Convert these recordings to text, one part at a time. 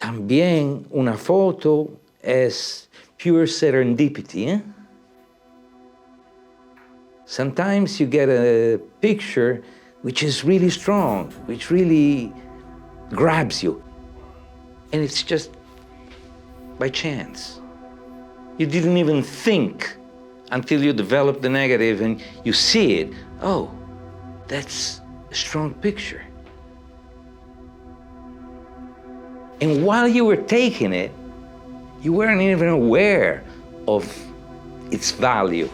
También una foto es pure serendipity. Sometimes you get a picture which is really strong, which really grabs you. And it's just by chance. You didn't even think until you develop the negative and you see it. Oh, that's a strong picture. And while you were taking it, you weren't even aware of its value.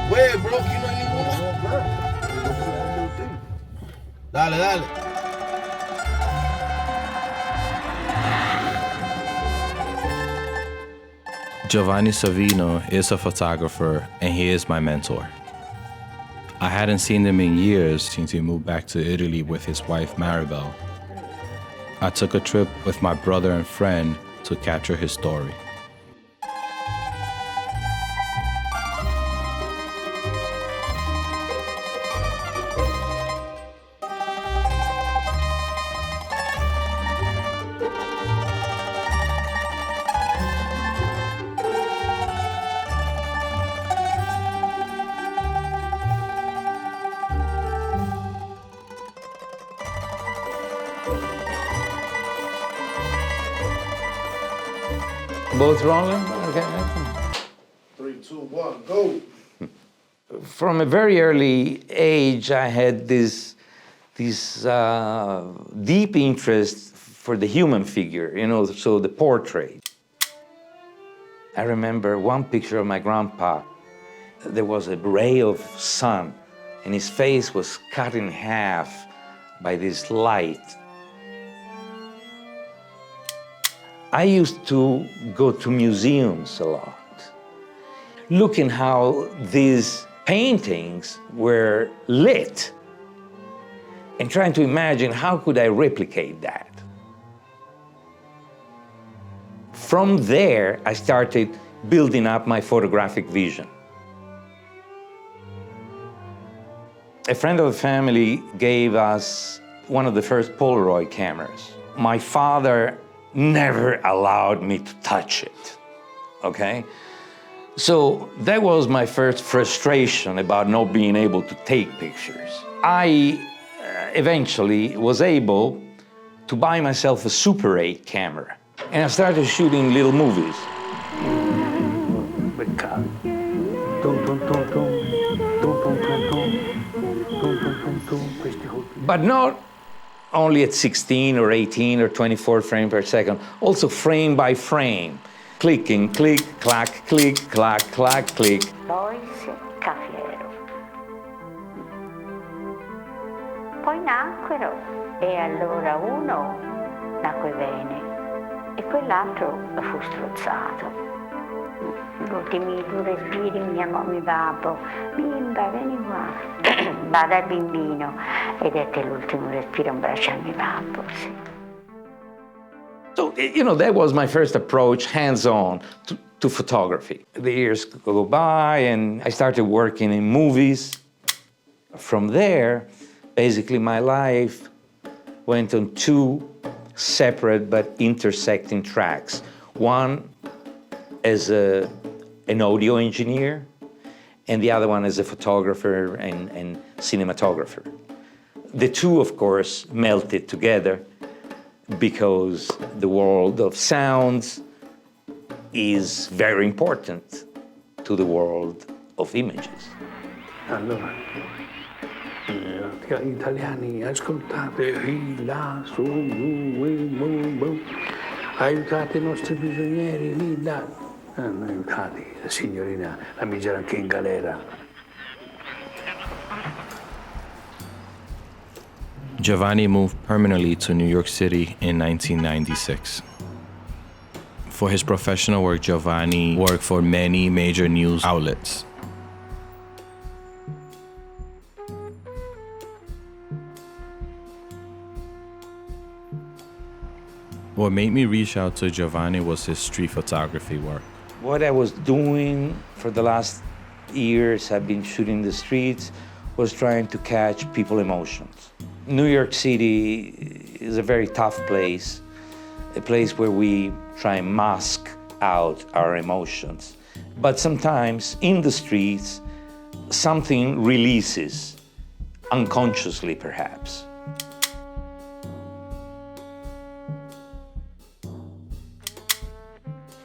Wait, bro, aquí no hay ninguna. Dale, dale. Giovanni Savino is a photographer, and he is my mentor. I hadn't seen him in years since he moved back to Italy with his wife Maribel. I took a trip with my brother and friend to capture his story. Both rolling? Okay. 3, 2, 1, go. From a very early age, I had this deep interest for the human figure, so the portrait. I remember one picture of my grandpa. There was a ray of sun, and his face was cut in half by this light. I used to go to museums a lot, looking how these paintings were lit and trying to imagine how could I replicate that. From there, I started building up my photographic vision. A friend of the family gave us one of the first Polaroid cameras. My father never allowed me to touch it, okay? So that was my first frustration about not being able to take pictures. I eventually was able to buy myself a Super 8 camera, and I started shooting little movies. But not only at 16 or 18 or 24 frames per second, also frame by frame. Clicking, click, clack, click, clack, clack, click. Poi caffiero. Poi nacquero e allora uno nacque bene e quell'altro fu strozzato. Gli ultimi 2 respiri mi chiamò mio babbo, bimba vieni qua, vada il bimbino, ed dette l'ultimo respiro un bacio al mio babbo, sì. So, that was my first approach, hands-on, to photography. The years go by and I started working in movies. From there, basically my life went on 2 separate but intersecting tracks. One as an audio engineer, and the other one as a photographer and cinematographer. The two, of course, melted together because the world of sounds is very important to the world of images. Allora, italiani, ascoltate, là, su, aiutate i nostri prigionieri, lì, là. Hanno aiutati, la signorina, la misero anche in galera. Giovanni moved permanently to New York City in 1996. For his professional work, Giovanni worked for many major news outlets. What made me reach out to Giovanni was his street photography work. What I was doing for the last years, I've been shooting the streets, was trying to catch people's emotions. New York City is a very tough place, a place where we try and mask out our emotions. But sometimes in the streets, something releases, unconsciously perhaps.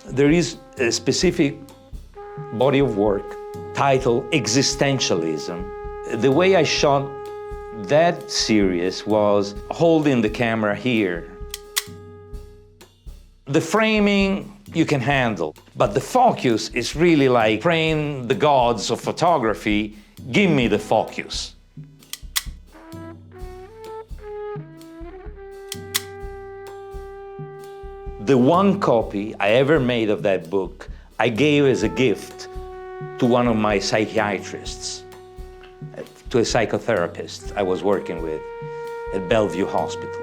There is a specific body of work titled Existentialism. The way I shot that series was holding the camera here. The framing you can handle, but the focus is really like praying the gods of photography, give me the focus. The one copy I ever made of that book, I gave as a gift to one of my psychiatrists, to a psychotherapist I was working with at Bellevue Hospital.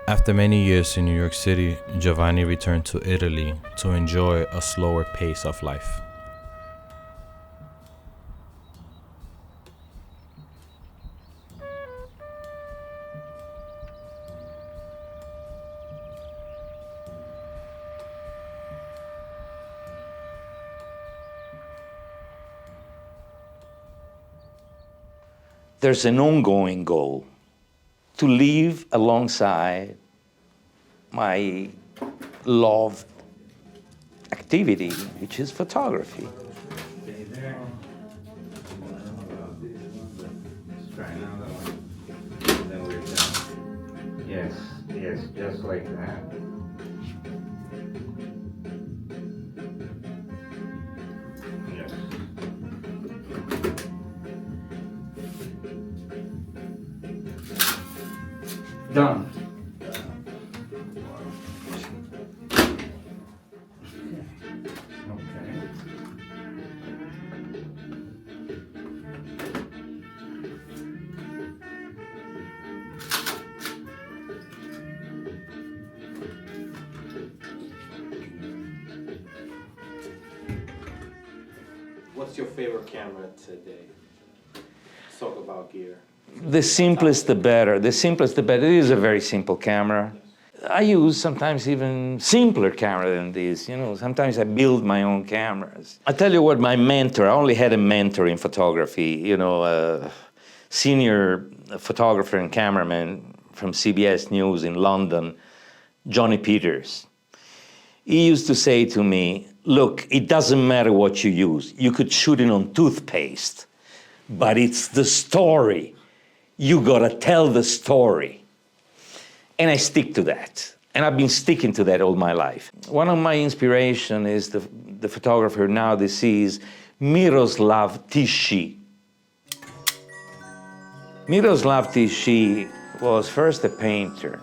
After many years in New York City, Giovanni returned to Italy to enjoy a slower pace of life. There's an ongoing goal to live alongside my loved activity, which is photography. Yes, yes, just like that. Yes. Done. What's your favorite camera today? Let's talk about gear. The simplest, the better. The simplest, the better. It is a very simple camera. I use sometimes even simpler camera than this. You know, sometimes I build my own cameras. I tell you what, my mentor, I only had a mentor in photography, you know, a senior photographer and cameraman from CBS News in London, Johnny Peters. He used to say to me, look, it doesn't matter what you use. You could shoot it on toothpaste, but it's the story. You gotta tell the story. And I stick to that. And I've been sticking to that all my life. One of my inspiration is the photographer now deceased, Miroslav Tichy. Miroslav Tichy was first a painter.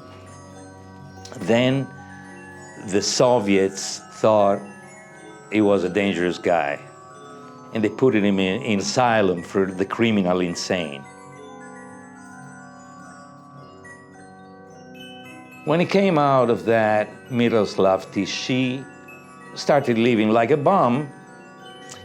Then the Soviets thought he was a dangerous guy. And they put him in asylum for the criminal insane. When he came out of that, Miroslav Tichy started living like a bum.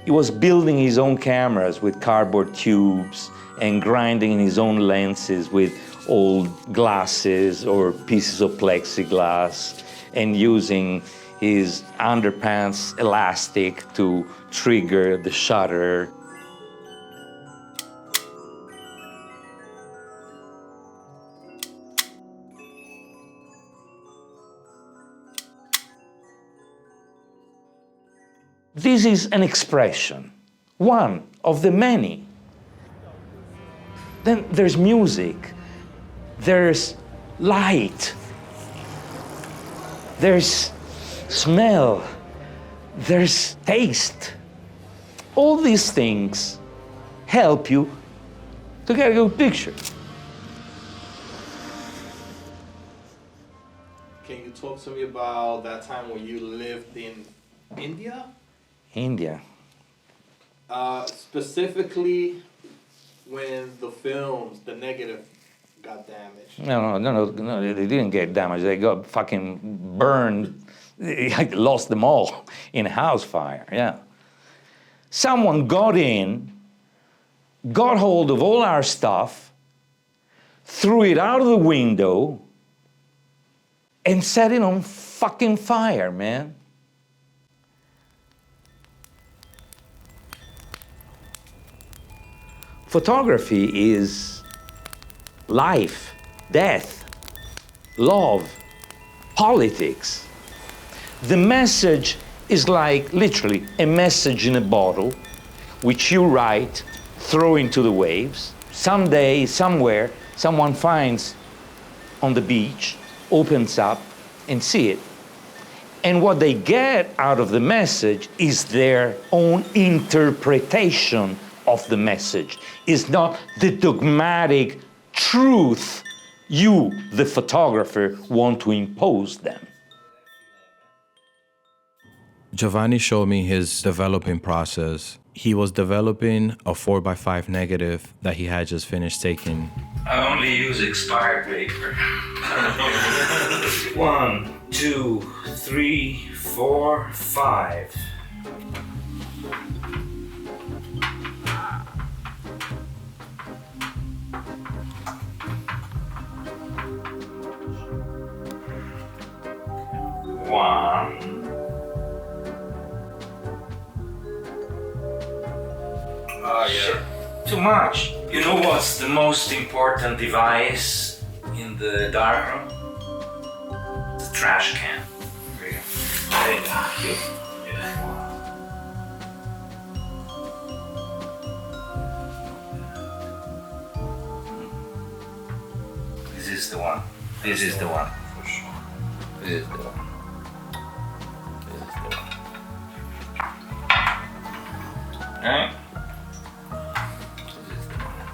He was building his own cameras with cardboard tubes and grinding his own lenses with old glasses or pieces of plexiglass and using his underpants elastic to trigger the shutter. This is an expression, one of the many. Then there's music, there's light, there's smell, there's taste. All these things help you to get a good picture. Can you talk to me about that time when you lived in India? India. Specifically when the films, the negative got damaged. No, they didn't get damaged. They got fucking burned. I lost them all in a house fire, yeah. Someone got in, got hold of all our stuff, threw it out of the window, and set it on fucking fire, man. Photography is life, death, love, politics. The message is like literally a message in a bottle, which you write, throw into the waves. Someday, somewhere, someone finds on the beach, opens up and see it. And what they get out of the message is their own interpretation of the message. It's not the dogmatic truth you, the photographer, want to impose them. Giovanni showed me his developing process. He was developing a 4x5 negative that he had just finished taking. I only use expired paper. 1, 2, 3, 4, 5. Oh yeah. Too much. You know what's the most important device in the darkroom? The trash can. This is the one. This is the one. For sure. This is the one. This is the one. Alright? This is the one.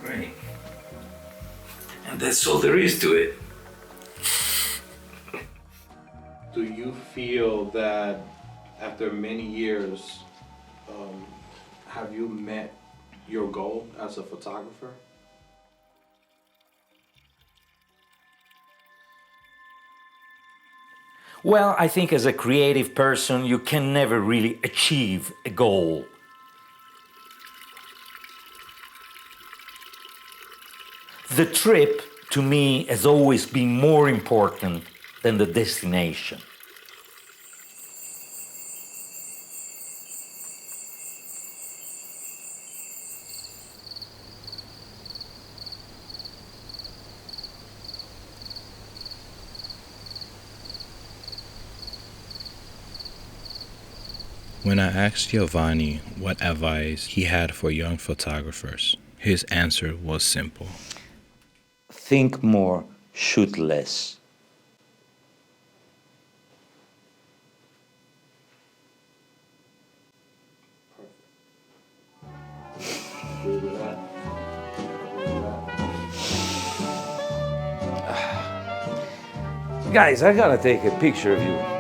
Great. And that's all there is to it. Do you feel that after many years, have you met your goal as a photographer? Well, I think as a creative person, you can never really achieve a goal. The trip, to me, has always been more important than the destination. When I asked Giovanni what advice he had for young photographers, his answer was simple. Think more, shoot less. Agree with that? Guys, I gotta take a picture of you.